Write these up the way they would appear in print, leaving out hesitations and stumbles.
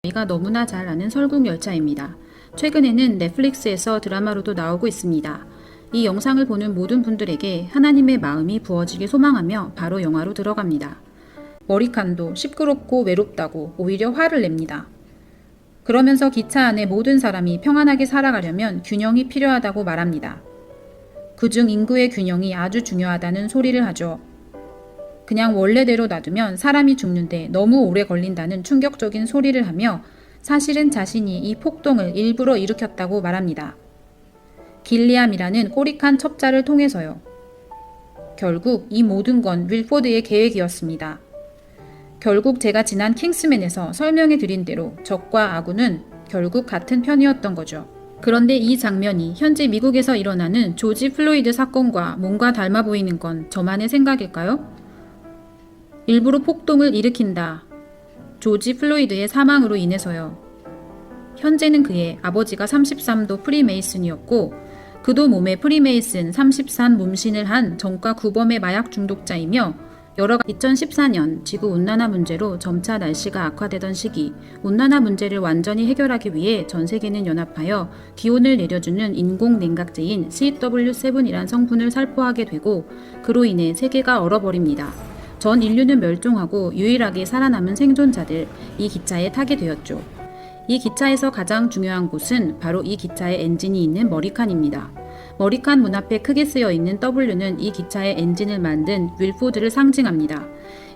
저희가 너무나 잘 아는 설국열차입니다. 최근에는 넷플릭스에서 드라마로도 나오고 있습니다. 이 영상을 보는 모든 분들에게 하나님의 마음이 부어지길 소망하며 바로 영화로 들어갑니다. 머리칸도 시끄럽고 외롭다고 오히려 화를 냅니다. 그러면서 기차 안에 모든 사람이 평안하게 살아가려면 균형이 필요하다고 말합니다. 그중 인구의 균형이 아주 중요하다는 소리를 하죠. 그냥 원래대로 놔두면 사람이 죽는데 너무 오래 걸린다는 충격적인 소리를 하며 사실은 자신이 이 폭동을 일부러 일으켰다고 말합니다. 길리암이라는 꼬릭한 첩자를 통해서요. 결국 이 모든 건 윌포드의 계획이었습니다. 결국 제가 지난 킹스맨에서 설명해 드린 대로 적과 아군은 결국 같은 편이었던 거죠. 그런데 이 장면이 현재 미국에서 일어나는 조지 플로이드 사건과 뭔가 닮아 보이는 건 저만의 생각일까요? 일부러 폭동을 일으킨다. 조지 플로이드의 사망으로 인해서요. 현재는 그의 아버지가 33도 프리메이슨이었고 그도 몸에 프리메이슨 33 몸신을 한 정과 구범의 마약 중독자이며 2014년 지구온난화 문제로 점차 날씨가 악화되던 시기 온난화 문제를 완전히 해결하기 위해 전 세계는 연합하여 기온을 내려주는 인공 냉각제인 CW7이란 성분을 살포하게 되고 그로 인해 세계가 얼어버립니다. 전 인류는 멸종하고 유일하게 살아남은 생존자들 이 기차에 타게 되었죠. 이 기차에서 가장 중요한 곳은 바로 이 기차의 엔진이 있는 머리칸입니다. 머리칸 문 앞에 크게 쓰여 있는 W는 이 기차의 엔진을 만든 윌포드를 상징합니다.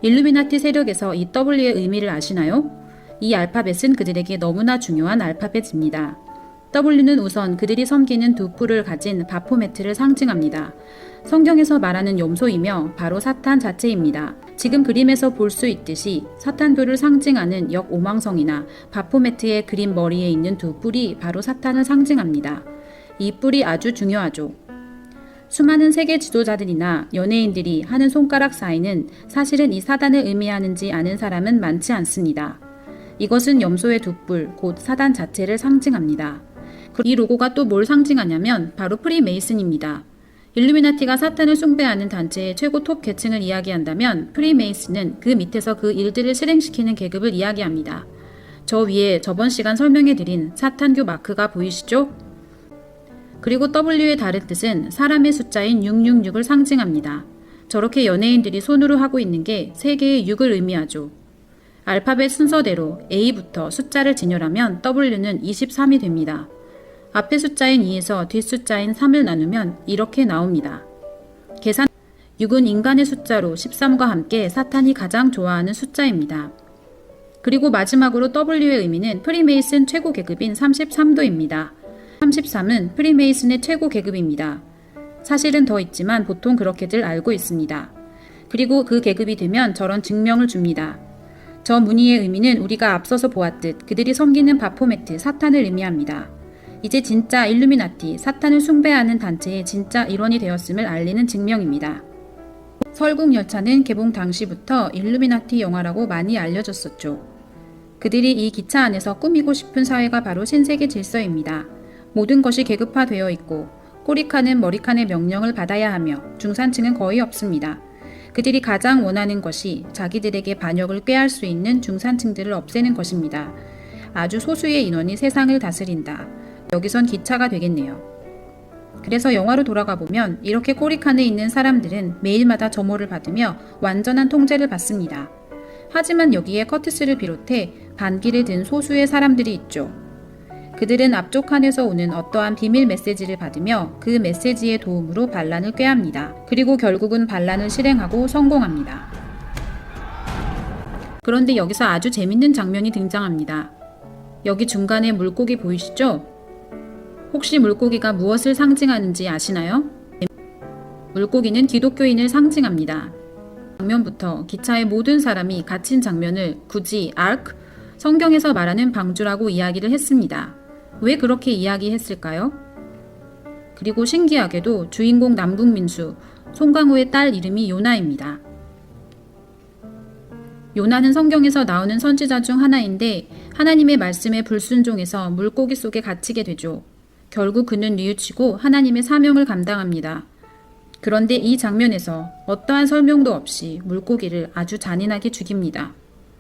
일루미나티 세력에서 이 W의 의미를 아시나요? 이 알파벳은 그들에게 너무나 중요한 알파벳입니다. W는 우선 그들이 섬기는 두 뿔을 가진 바포메트를 상징합니다. 성경에서 말하는 염소이며 바로 사탄 자체입니다. 지금 그림에서 볼 수 있듯이 사탄교를 상징하는 역오망성이나 바포메트의 그림 머리에 있는 두 뿔이 바로 사탄을 상징합니다. 이 뿔이 아주 중요하죠. 수많은 세계 지도자들이나 연예인들이 하는 손가락 사이는 사실은 이 사단을 의미하는지 아는 사람은 많지 않습니다. 이것은 염소의 두 뿔, 곧 사단 자체를 상징합니다. 이 로고가 또 뭘 상징하냐면 바로 프리메이슨입니다. 일루미나티가 사탄을 숭배하는 단체의 최고 톱 계층을 이야기한다면 프리메이슨은 그 밑에서 그 일들을 실행시키는 계급을 이야기합니다. 저 위에 저번 시간 설명해드린 사탄교 마크가 보이시죠? 그리고 W의 다른 뜻은 사람의 숫자인 666을 상징합니다. 저렇게 연예인들이 손으로 하고 있는 게 세계의 6을 의미하죠. 알파벳 순서대로 A부터 숫자를 진열하면 W는 23이 됩니다. 앞에 숫자인 2에서 뒷 숫자인 3을 나누면 이렇게 나옵니다. 계산 6은 인간의 숫자로 13과 함께 사탄이 가장 좋아하는 숫자입니다. 그리고 마지막으로 W의 의미는 프리메이슨 최고 계급인 33도입니다. 33은 프리메이슨의 최고 계급입니다. 사실은 더 있지만 보통 그렇게들 알고 있습니다. 그리고 그 계급이 되면 저런 증명을 줍니다. 저 무늬의 의미는 우리가 앞서서 보았듯 그들이 섬기는 바포메트 사탄을 의미합니다. 이제 진짜 일루미나티 사탄을 숭배하는 단체의 진짜 일원이 되었음을 알리는 증명입니다. 설국열차는 개봉 당시부터 일루미나티 영화라고 많이 알려졌었죠. 그들이 이 기차 안에서 꾸미고 싶은 사회가 바로 신세계 질서입니다. 모든 것이 계급화되어 있고 꼬리칸은 머리칸의 명령을 받아야 하며 중산층은 거의 없습니다. 그들이 가장 원하는 것이 자기들에게 반역을 꾀할 수 있는 중산층들을 없애는 것입니다. 아주 소수의 인원이 세상을 다스린다. 여기선 기차가 되겠네요. 그래서 영화로 돌아가 보면 이렇게 꼬리칸에 있는 사람들은 매일마다 점호를 받으며 완전한 통제를 받습니다. 하지만 여기에 커티스를 비롯해 반기를 든 소수의 사람들이 있죠. 그들은 앞쪽 칸에서 오는 어떠한 비밀 메시지를 받으며 그 메시지의 도움으로 반란을 꾀합니다. 그리고 결국은 반란을 실행하고 성공합니다. 그런데 여기서 아주 재밌는 장면이 등장합니다. 여기 중간에 물고기 보이시죠? 혹시 물고기가 무엇을 상징하는지 아시나요? 물고기는 기독교인을 상징합니다. 장면부터 기차의 모든 사람이 갇힌 장면을 굳이 아크, 성경에서 말하는 방주라고 이야기를 했습니다. 왜 그렇게 이야기했을까요? 그리고 신기하게도 주인공 남궁민수, 송강호의 딸 이름이 요나입니다. 요나는 성경에서 나오는 선지자 중 하나인데 하나님의 말씀에 불순종해서 물고기 속에 갇히게 되죠. 결국 그는 뉘우치고 하나님의 사명을 감당합니다. 그런데 이 장면에서 어떠한 설명도 없이 물고기를 아주 잔인하게 죽입니다.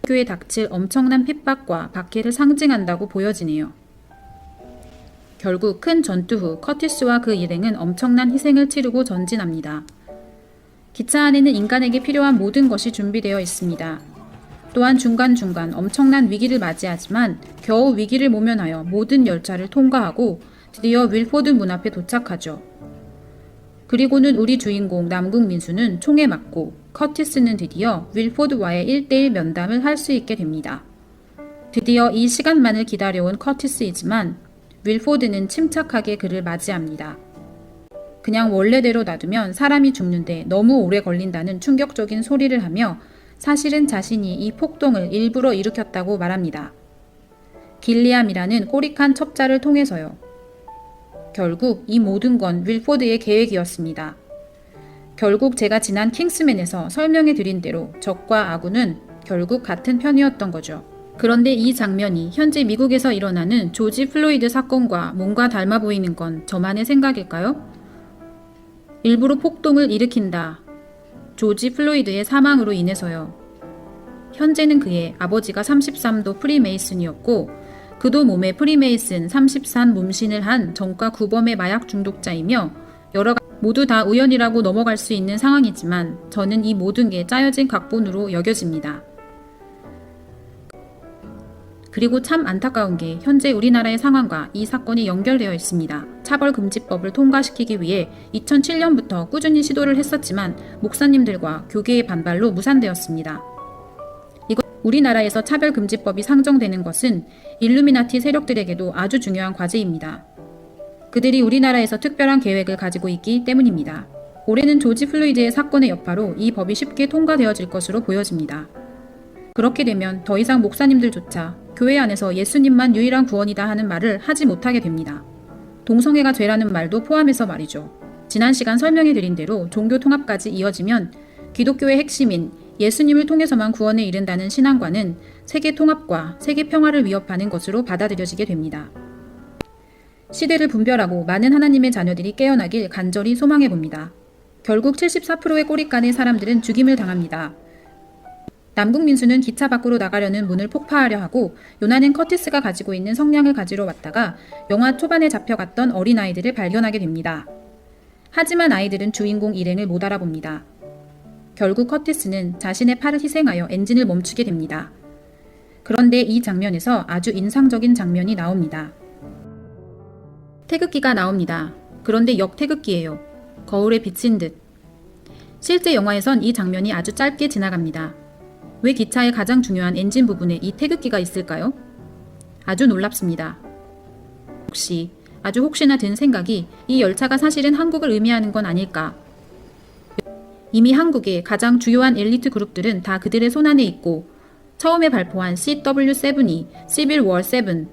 교에 닥칠 엄청난 핍박과 박해를 상징한다고 보여지네요. 결국 큰 전투 후 커티스와 그 일행은 엄청난 희생을 치르고 전진합니다. 기차 안에는 인간에게 필요한 모든 것이 준비되어 있습니다. 또한 중간중간 엄청난 위기를 맞이하지만 겨우 위기를 모면하여 모든 열차를 통과하고 드디어 윌포드 문 앞에 도착하죠. 그리고는 우리 주인공 남궁 민수는 총에 맞고 커티스는 드디어 윌포드와의 1대1 면담을 할 수 있게 됩니다. 드디어 이 시간만을 기다려온 커티스이지만 윌포드는 침착하게 그를 맞이합니다. 그냥 원래대로 놔두면 사람이 죽는데 너무 오래 걸린다는 충격적인 소리를 하며 사실은 자신이 이 폭동을 일부러 일으켰다고 말합니다. 길리암이라는 꼬릭한 첩자를 통해서요. 결국 이 모든 건 윌포드의 계획이었습니다. 결국 제가 지난 킹스맨에서 설명해 드린 대로 적과 아군은 결국 같은 편이었던 거죠. 그런데 이 장면이 현재 미국에서 일어나는 조지 플로이드 사건과 뭔가 닮아 보이는 건 저만의 생각일까요? 일부러 폭동을 일으킨다. 조지 플로이드의 사망으로 인해서요. 현재는 그의 아버지가 33도 프리메이슨이었고 그도 몸에 프리메이슨 33 몸신을 한 정가 구범의 마약 중독자이며 모두 다 우연이라고 넘어갈 수 있는 상황이지만 저는 이 모든 게 짜여진 각본으로 여겨집니다. 그리고 참 안타까운 게 현재 우리나라의 상황과 이 사건이 연결되어 있습니다. 차별금지법을 통과시키기 위해 2007년부터 꾸준히 시도를 했었지만 목사님들과 교계의 반발로 무산되었습니다. 우리나라에서 차별금지법이 상정되는 것은 일루미나티 세력들에게도 아주 중요한 과제입니다. 그들이 우리나라에서 특별한 계획을 가지고 있기 때문입니다. 올해는 조지 플로이드의 사건의 여파로 이 법이 쉽게 통과되어질 것으로 보여집니다. 그렇게 되면 더 이상 목사님들조차 교회 안에서 예수님만 유일한 구원이다 하는 말을 하지 못하게 됩니다. 동성애가 죄라는 말도 포함해서 말이죠. 지난 시간 설명해 드린 대로 종교 통합까지 이어지면 기독교의 핵심인 예수님을 통해서만 구원에 이른다는 신앙과는 세계 통합과 세계 평화를 위협하는 것으로 받아들여지게 됩니다. 시대를 분별하고 많은 하나님의 자녀들이 깨어나길 간절히 소망해 봅니다. 결국 74%의 꼬리간의 사람들은 죽임을 당합니다. 남궁 민수는 기차 밖으로 나가려는 문을 폭파하려 하고 요나는 커티스가 가지고 있는 성냥을 가지러 왔다가 영화 초반에 잡혀갔던 어린아이들을 발견하게 됩니다. 하지만 아이들은 주인공 일행을 못 알아봅니다. 결국 커티스는 자신의 팔을 희생하여 엔진을 멈추게 됩니다. 그런데 이 장면에서 아주 인상적인 장면이 나옵니다. 태극기가 나옵니다. 그런데 역태극기예요. 거울에 비친 듯. 실제 영화에선 이 장면이 아주 짧게 지나갑니다. 왜 기차의 가장 중요한 엔진 부분에 이 태극기가 있을까요? 아주 놀랍습니다. 아주 혹시나 든 생각이 이 열차가 사실은 한국을 의미하는 건 아닐까? 이미 한국의 가장 주요한 엘리트 그룹들은 다 그들의 손안에 있고 처음에 발표한 CW7이 시빌 워 7,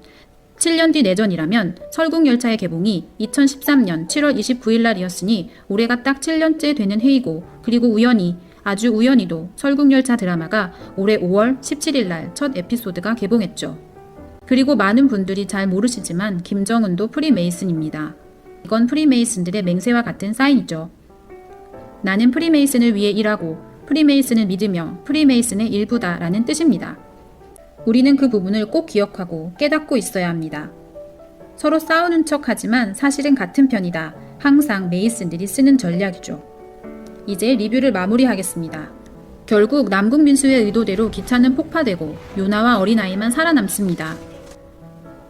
7년 뒤 내전이라면 설국열차의 개봉이 2013년 7월 29일 날이었으니 올해가 딱 7년째 되는 해이고 그리고 아주 우연히도 설국열차 드라마가 올해 5월 17일 날 첫 에피소드가 개봉했죠. 그리고 많은 분들이 잘 모르시지만 김정은도 프리메이슨입니다. 이건 프리메이슨들의 맹세와 같은 사인이죠. 나는 프리메이슨을 위해 일하고 프리메이슨을 믿으며 프리메이슨의 일부다 라는 뜻입니다. 우리는 그 부분을 꼭 기억하고 깨닫고 있어야 합니다. 서로 싸우는 척 하지만 사실은 같은 편이다. 항상 메이슨들이 쓰는 전략이죠. 이제 리뷰를 마무리하겠습니다. 결국 남궁 민수의 의도대로 기차는 폭파되고 요나와 어린아이만 살아남습니다.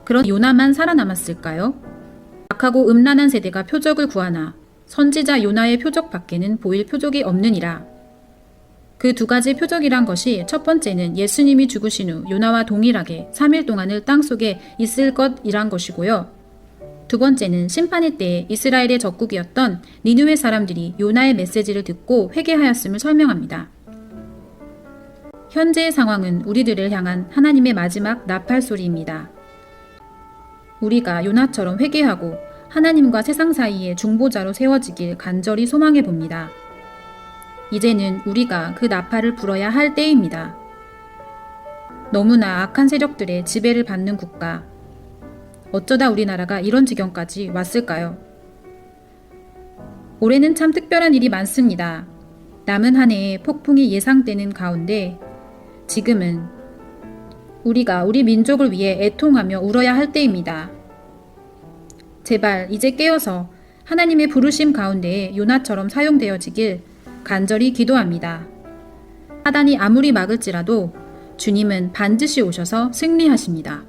그런 요나만 살아남았을까요? 악하고 음란한 세대가 표적을 구하나 선지자 요나의 표적 밖에는 보일 표적이 없느니라. 그 두 가지 표적이란 것이 첫 번째는 예수님이 죽으신 후 요나와 동일하게 3일 동안을 땅속에 있을 것이란 것이고요. 두 번째는 심판의 때에 이스라엘의 적국이었던 니느웨 사람들이 요나의 메시지를 듣고 회개하였음을 설명합니다. 현재의 상황은 우리들을 향한 하나님의 마지막 나팔 소리입니다. 우리가 요나처럼 회개하고 하나님과 세상 사이의 중보자로 세워지길 간절히 소망해 봅니다. 이제는 우리가 그 나팔을 불어야 할 때입니다. 너무나 악한 세력들의 지배를 받는 국가. 어쩌다 우리나라가 이런 지경까지 왔을까요? 올해는 참 특별한 일이 많습니다. 남은 한 해에 폭풍이 예상되는 가운데 지금은 우리가 우리 민족을 위해 애통하며 울어야 할 때입니다. 제발 이제 깨어서 하나님의 부르심 가운데에 요나처럼 사용되어지길 간절히 기도합니다. 사단이 아무리 막을지라도 주님은 반드시 오셔서 승리하십니다.